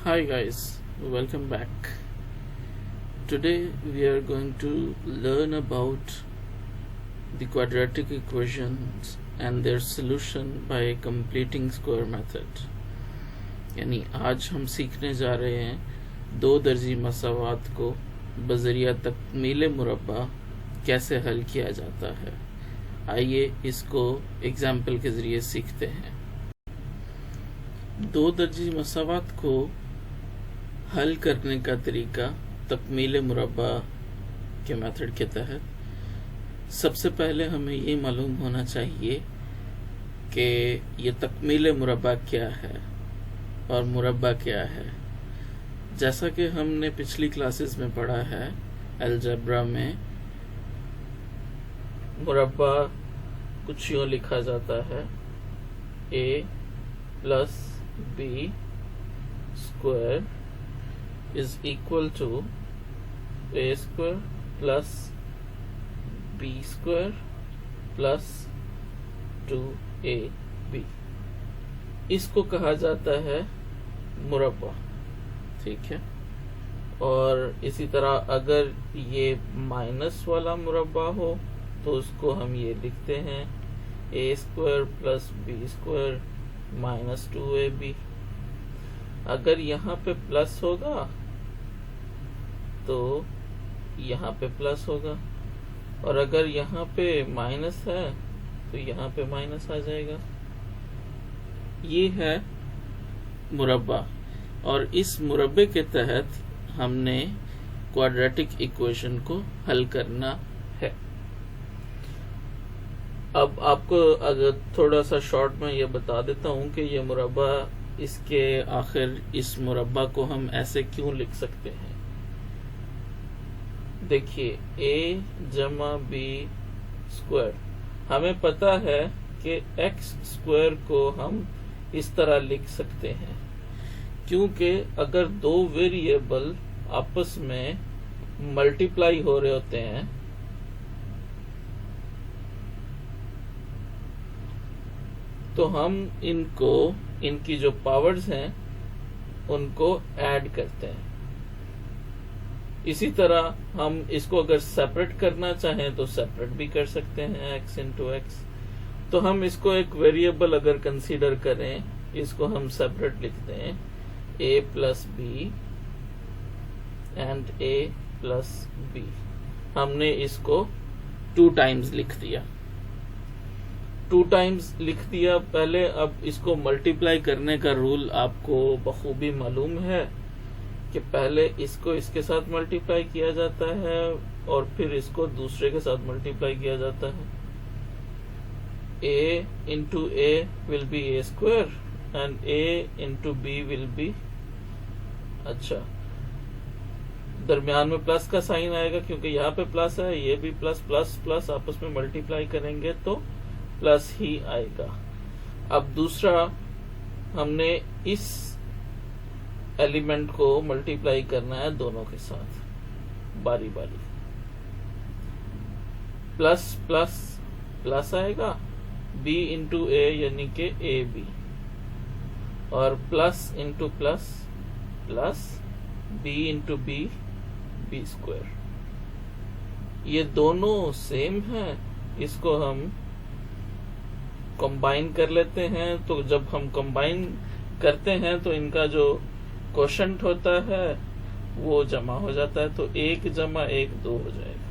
Hi guys, welcome back. Today we are going to learn about the quadratic equations and their solution by completing square method. यानी आज हम सीखने जा रहे हैं दो दर्जी मसावात को बजरिया तकमील मुरब्बा कैसे हल किया जाता है। आइए इसको एग्जाम्पल के ज़रिए सीखते हैं। दो दर्जी मसावात को हल करने का तरीका तकमील मुरब्बा के मेथड के तहत सबसे पहले हमें ये मालूम होना चाहिए कि ये तकमील मुरब्बा क्या है और मुरब्बा क्या है। जैसा कि हमने पिछली क्लासेस में पढ़ा है, अलजेब्रा में मुरब्बा कुछ यूँ लिखा जाता है, a plus b square is equal to a square plus b square plus 2ab। इसको कहा जाता है मुरब्बा, ठीक है। और इसी तरह अगर ये माइनस वाला मुरब्बा हो तो उसको हम ये लिखते हैं a square plus b square minus 2ab। अगर यहाँ पे प्लस होगा तो यहाँ पे प्लस होगा, और अगर यहाँ पे माइनस है तो यहाँ पे माइनस आ जाएगा। ये है मुरब्बा, और इस मुरब्बे के तहत हमने क्वाड्रेटिक इक्वेशन को हल करना है। अब आपको अगर थोड़ा सा शॉर्ट में ये बता देता हूँ कि ये मुरब्बा, इसके आखिर इस मुरब्बा को हम ऐसे क्यों लिख सकते हैं। देखिए a जमा b स्क्वायर, हमें पता है कि x स्क्वायर को हम इस तरह लिख सकते हैं क्योंकि अगर दो वेरिएबल आपस में मल्टीप्लाई हो रहे होते हैं तो हम इनकी जो पावर्स हैं उनको ऐड करते हैं। इसी तरह हम इसको अगर सेपरेट करना चाहें तो सेपरेट भी कर सकते हैं, x इंटू एक्स। तो हम इसको एक वेरिएबल अगर कंसीडर करें, इसको हम सेपरेट लिखते हैं a plus B and a plus B. हमने इसको 2 टाइम्स लिख दिया, 2 टाइम्स लिख दिया पहले। अब इसको मल्टीप्लाई करने का रूल आपको बखूबी मालूम है कि पहले इसको इसके साथ मल्टीप्लाई किया जाता है और फिर इसको दूसरे के साथ मल्टीप्लाई किया जाता है। a into a will be a square and a into b will be, अच्छा दरमियान में प्लस का साइन आएगा क्योंकि यहाँ पे प्लस है, ये भी प्लस प्लस प्लस आपस में मल्टीप्लाई करेंगे तो प्लस ही आएगा। अब दूसरा, हमने इस एलिमेंट को मल्टीप्लाई करना है दोनों के साथ बारी बारी। प्लस प्लस प्लस आएगा, b इंटू ए यानी के ए बी, और plus into plus plus b into B B square. ये दोनों सेम है, इसको हम कंबाइन कर लेते हैं। तो जब हम कंबाइन करते हैं तो इनका जो कोशंट होता है वो जमा हो जाता है, तो 1 जमा 1 2 हो जाएगा।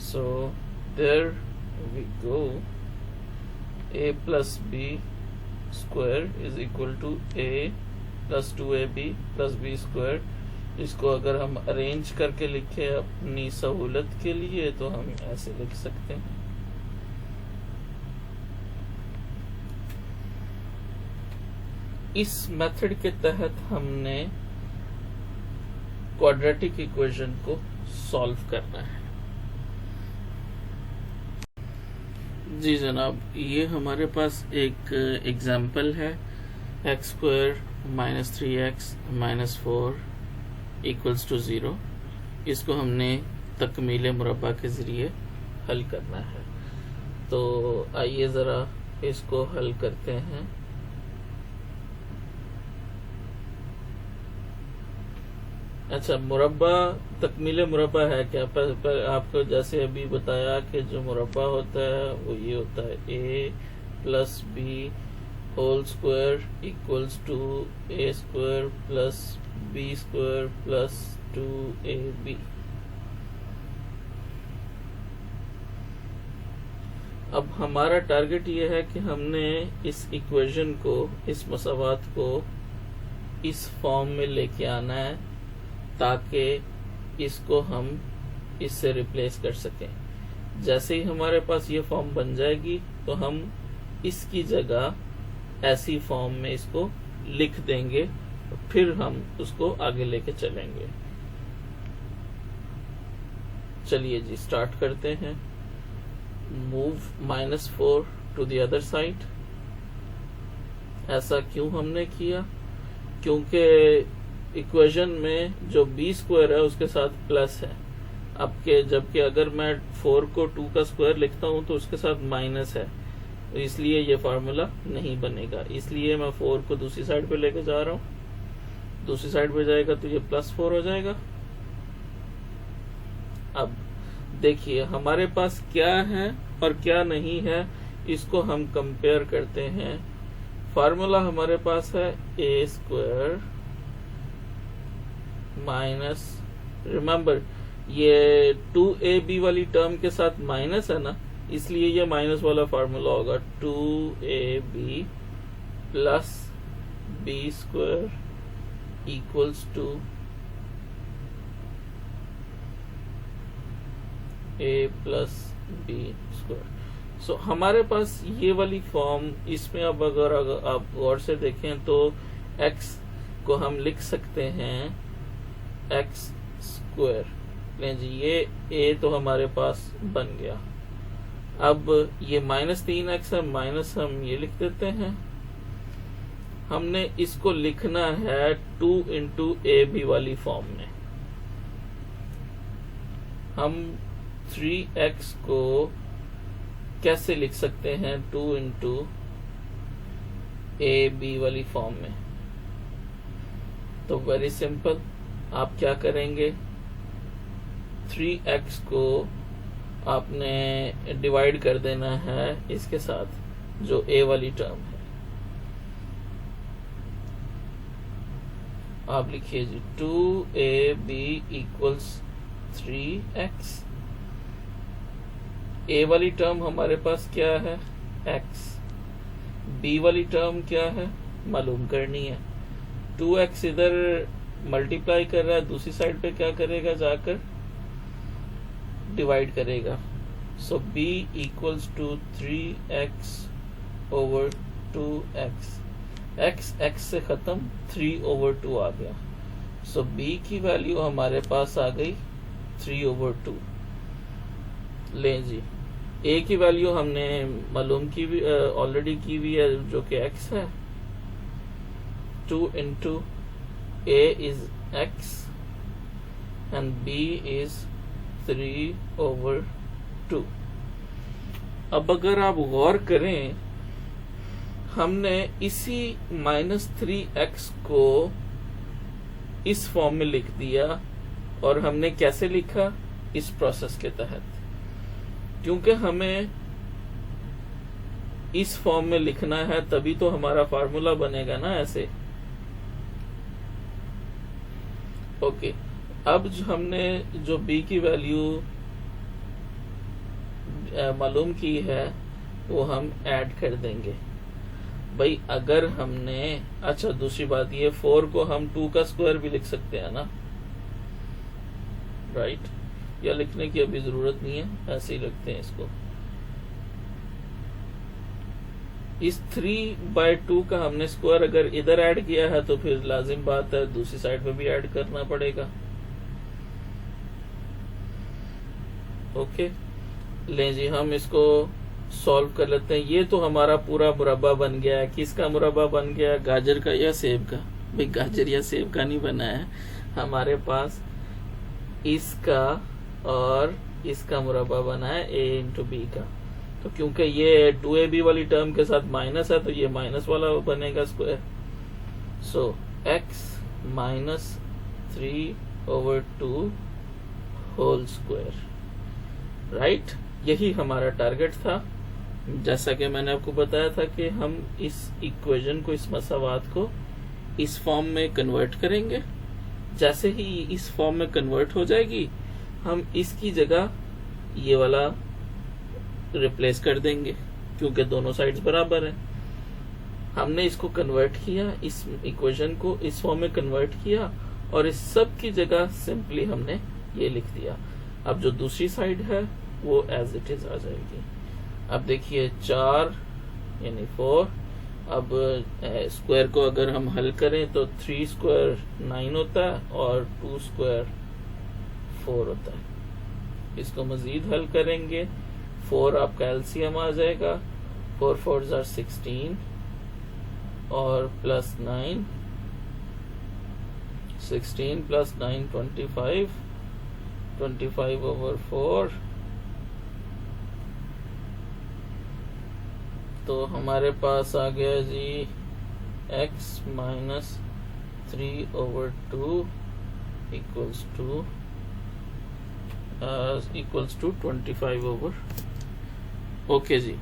So there we go, a plus b square is equal to a plus 2ab plus B square. इसको अगर हम अरेंज करके लिखें अपनी सहूलत के लिए तो हम ऐसे लिख सकते हैं। इस मेथड के तहत हमने क्वाड्रेटिक इक्वेशन को सॉल्व करना है। जी जनाब, ये हमारे पास एक एग्जाम्पल है, X square minus 3x minus 4 equals to 0। इसको हमने तकमीले मुरब्बा के जरिए हल करना है। तो आइए ज़रा इसको हल करते हैं। अच्छा, मुरब्बा, तकमीले मुरब्बा है क्या? पर आपको जैसे अभी बताया कि जो मुरब्बा होता है वो ये होता है a plus B whole square equals to a square plus b square plus 2ab। अब हमारा टारगेट ये है कि हमने इस इक्वेशन को, इस मसावात को इस फॉर्म में लेके आना है ताकि इसको हम इससे रिप्लेस कर सकें। जैसे ही हमारे पास ये फॉर्म बन जाएगी तो हम इसकी जगह ऐसी फॉर्म में इसको लिख देंगे, फिर हम उसको आगे लेके चलेंगे। चलिए जी, स्टार्ट करते हैं। Move -4 to the other side. ऐसा क्यों हमने किया? क्योंकि इक्वेशन में जो b स्क्वायर है उसके साथ प्लस है, जबकि अगर मैं 4 को 2 का स्क्वायर लिखता हूं तो उसके साथ माइनस है, तो इसलिए ये फार्मूला नहीं बनेगा। इसलिए मैं 4 को दूसरी साइड पे लेके जा रहा हूं। दूसरी साइड पे जाएगा तो ये +4 हो जाएगा। अब देखिए हमारे पास क्या है और क्या नहीं है, इसको हम कंपेयर करते हैं। फार्मूला हमारे पास है a स्क्वायर माइनस, रिमेम्बर ये 2ab वाली टर्म के साथ माइनस है ना, इसलिए ये माइनस वाला फार्मूला होगा 2ab plus b square equals to a plus b square. So हमारे पास ये वाली फॉर्म, इसमें अब अगर आप गौर से देखें तो x को हम लिख सकते हैं x स्क्वायर। लें जी, ये a तो हमारे पास बन गया। अब ये -3x है, माइनस हम ये लिख देते हैं। हमने इसको लिखना है 2 इंटू ab वाली फॉर्म में। हम 3x को कैसे लिख सकते हैं 2 इंटू ab वाली फॉर्म में? तो वेरी सिंपल, आप क्या करेंगे, 3x को आपने डिवाइड कर देना है इसके साथ जो a वाली टर्म है। आप लिखिए जी 2ab इक्वल्स 3x। a वाली टर्म हमारे पास क्या है, x। b वाली टर्म क्या है, मालूम करनी है। 2x इधर मल्टीप्लाई कर रहा है, दूसरी साइड पे क्या करेगा, जाकर डिवाइड करेगा। So b equals to 3x over 2x। x से खत्म, 3/2 आ गया। सो b की वैल्यू हमारे पास आ गई 3/2। लें जी, a की वैल्यू हमने मालूम की भी, ऑलरेडी की हुई है, जो कि x है। 2 into a is x and b is 3/2। अब अगर आप गौर करें, हमने इसी -3x को इस फॉर्म में लिख दिया, और हमने कैसे लिखा, इस प्रोसेस के तहत, क्योंकि हमें इस फॉर्म में लिखना है, तभी तो हमारा फार्मूला बनेगा ना ऐसे। ओके, अब हमने जो b की वैल्यू मालूम की है वो हम ऐड कर देंगे। भाई अगर हमने, अच्छा दूसरी बात, ये 4 को हम 2 का स्क्वायर भी लिख सकते हैं ना, राइट? या लिखने की अभी जरूरत नहीं है, ऐसे ही रखते हैं इसको। इस 3/2 का हमने स्क्वायर अगर इधर ऐड किया है तो फिर लाजिम बात है दूसरी साइड पे भी ऐड करना पड़ेगा। ओके, लें जी, हम इसको सॉल्व कर लेते हैं। ये तो हमारा पूरा मुरब्बा बन गया है। किसका मुरब्बा बन गया, गाजर का या सेब का? भाई गाजर या सेब का नहीं बना है, हमारे पास इसका और इसका मुरब्बा बना है a इंटू बी का। तो क्योंकि ये 2ab वाली टर्म के साथ माइनस है तो ये माइनस वाला बनेगा square. So x minus 3/2 whole square. Right, यही हमारा टारगेट था। जैसा कि मैंने आपको बताया था कि हम इस इक्वेशन को, इस मसावात को इस फॉर्म में कन्वर्ट करेंगे। जैसे ही इस फॉर्म में कन्वर्ट हो जाएगी, हम इसकी जगह ये वाला रिप्लेस कर देंगे क्योंकि दोनों साइड्स बराबर हैं। हमने इसको कन्वर्ट किया, इस इक्वेशन को इस फॉर्म में कन्वर्ट किया और इस सब की जगह सिंपली हमने ये लिख दिया। अब जो दूसरी साइड है वो एज इट इज आ जाएगी। अब देखिए 4 यानी 4। अब स्क्वायर को अगर हम हल करें तो 3 स्क्वायर 9 होता है और 2 स्क्वायर 4 होता है। इसको मजीद हल करेंगे, 4 आपका एलसीएम आ जाएगा, 4 4s are 16 और प्लस 9, 16 प्लस 9 25, 25/4। तो हमारे पास आ गया जी x minus 3/2 equals to 25/। Okay जी,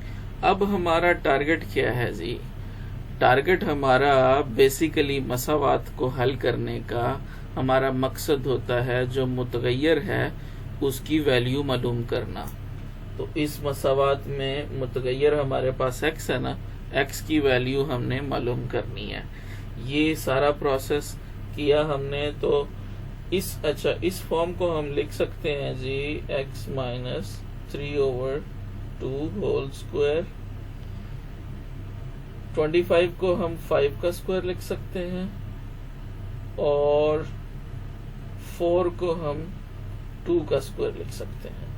अब हमारा टारगेट क्या है जी? टारगेट हमारा बेसिकली मसावात को हल करने का हमारा मकसद होता है जो मुतगय्यर है उसकी वैल्यू मालूम करना। तो इस मसावात में मुतगय्यर हमारे पास x है ना, x की वैल्यू हमने मालूम करनी है। ये सारा प्रोसेस किया हमने। तो इस फॉर्म को हम लिख सकते हैं जी x माइनस 3/2 होल स्क्वायर। 25 को हम 5 का स्क्वायर लिख सकते हैं और 4 को हम 2 का स्क्वायर लिख सकते हैं।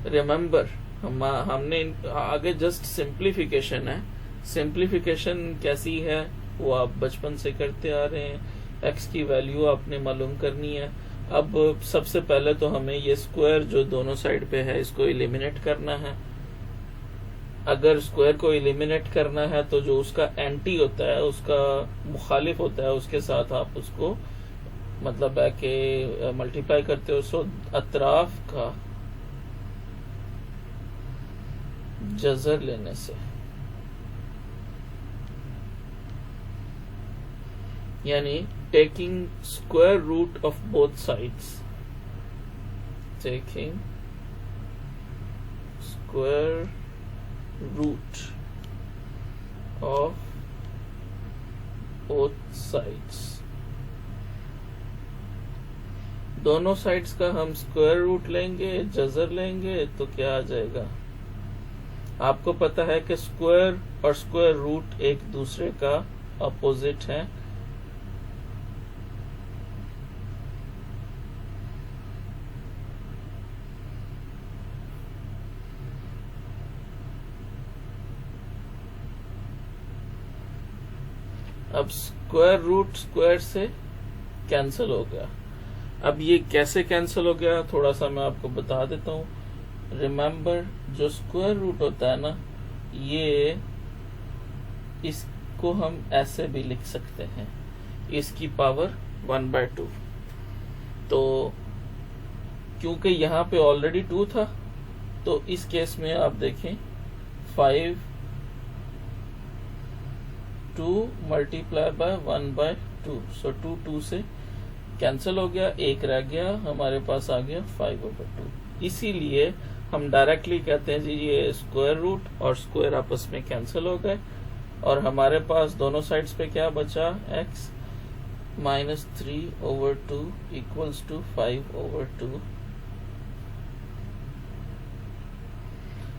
रिमेम्बर हमने आगे जस्ट सिंप्लीफिकेशन है। सिंप्लीफिकेशन कैसी है वो आप बचपन से करते आ रहे हैं। x की वैल्यू आपने मालूम करनी है। अब सबसे पहले तो हमें ये स्क्वायर जो दोनों साइड पे है इसको एलिमिनेट करना है। अगर स्क्वायर को एलिमिनेट करना है तो जो उसका एंटी होता है, उसका मुखालिफ होता है, उसके साथ आप उसको मतलब है कि मल्टीप्लाई करते हो। सो अतराफ का जजर लेने से, यानी taking square root of both sides, taking square root of both sides. दोनों साइड्स का हम स्क्वायर रूट लेंगे, जजर लेंगे तो क्या आ जाएगा? आपको पता है कि स्क्वायर और स्क्वायर रूट एक दूसरे का अपोजिट है। अब स्क्वायर रूट स्क्वायर से कैंसिल हो गया। अब ये कैसे कैंसिल हो गया थोड़ा सा मैं आपको बता देता हूँ। रिमेम्बर, जो स्क्वायर रूट होता है ना, ये इसको हम ऐसे भी लिख सकते हैं, इसकी पावर 1/2। तो क्योंकि यहाँ पे ऑलरेडी 2 था तो इस केस में आप देखें 5 2 मल्टीप्लाई बाय 1/2। सो 2 से कैंसिल हो गया, 1 रह गया, हमारे पास आ गया 5/2। इसीलिए हम डायरेक्टली कहते हैं जी ये स्क्वायर रूट और स्क्वायर आपस में कैंसिल हो गए और हमारे पास दोनों साइड्स पे क्या बचा? x minus 3/2 equals to 5/2।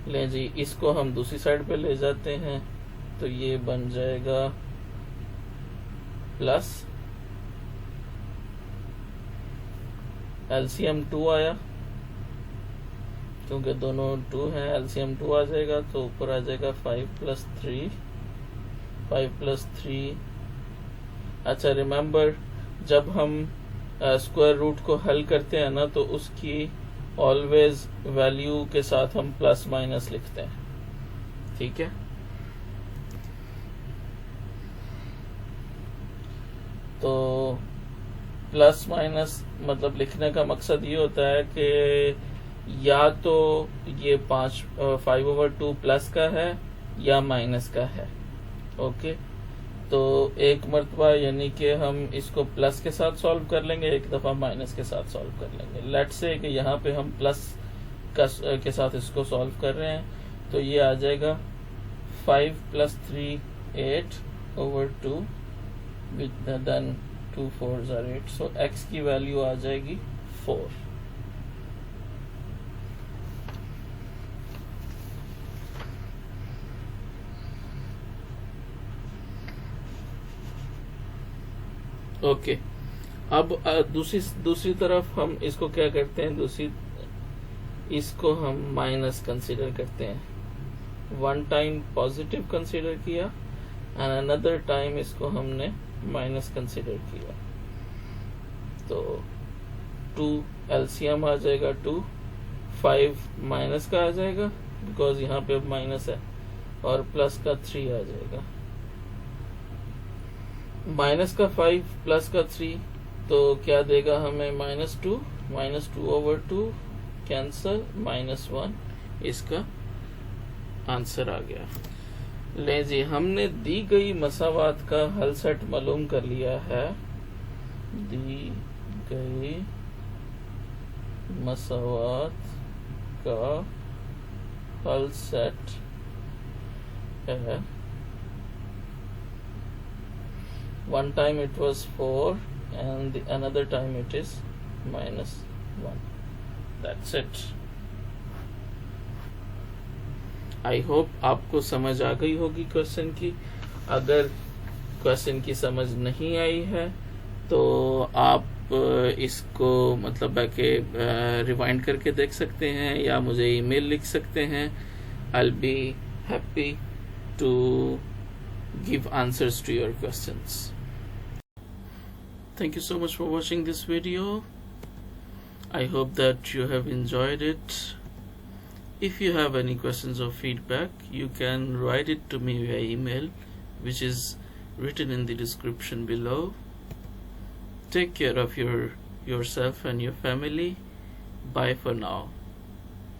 ले जी, इसको हम दूसरी साइड पे ले जाते हैं तो ये बन जाएगा प्लस एलसीएम 2 आया, क्योंकि दोनों 2 हैं, एलसीएम 2 आ जाएगा तो ऊपर आ जाएगा 5 + 3। अच्छा रिमेम्बर, जब हम स्क्वायर रूट को हल करते हैं ना, तो उसकी ऑलवेज वैल्यू के साथ हम प्लस माइनस लिखते हैं, ठीक है। तो प्लस माइनस मतलब लिखने का मकसद ये होता है कि या तो ये 5/2 प्लस का है या माइनस का है, ओके। तो एक मरतबा यानी कि हम इसको प्लस के साथ सॉल्व कर लेंगे, एक दफा माइनस के साथ सॉल्व कर लेंगे। लेट्स से कि यहाँ पे हम प्लस के साथ इसको सॉल्व कर रहे हैं, तो ये आ जाएगा 5 + 3 8/2 then 2 4s are 8, so x की वैल्यू आ जाएगी 4। ओके अब दूसरी तरफ हम इसको क्या करते हैं, इसको हम माइनस कंसीडर करते हैं। वन टाइम पॉजिटिव कंसीडर किया एंड अनदर टाइम इसको हमने माइनस कंसीडर किया, तो 2 एलसीएम आ जाएगा 2, 5 माइनस का आ जाएगा बिकॉज यहाँ पे अब माइनस है, और प्लस का 3 आ जाएगा। माइनस का 5 प्लस का 3 तो क्या देगा हमें, -2/2 कैंसल -1, इसका आंसर आ गया। ले जी, हमने दी गई मसावात का हल सेट मालूम कर लिया है। दी गई मसावात का हल सेट है, one time it was 4 and the another time it is -1. That's it. I hope आपको समझ आ गई होगी क्वेश्चन की। अगर क्वेश्चन की समझ नहीं आई है तो आप इसको मतलब के रिवाइंड करके देख सकते हैं या मुझे ईमेल लिख सकते हैं। I'll be happy to give answers to your questions. Thank you so much for watching this video. I hope that you have enjoyed it. If you have any questions or feedback, you can write it to me via email, which is written in the description below. Take care of yourself and your family. Bye for now.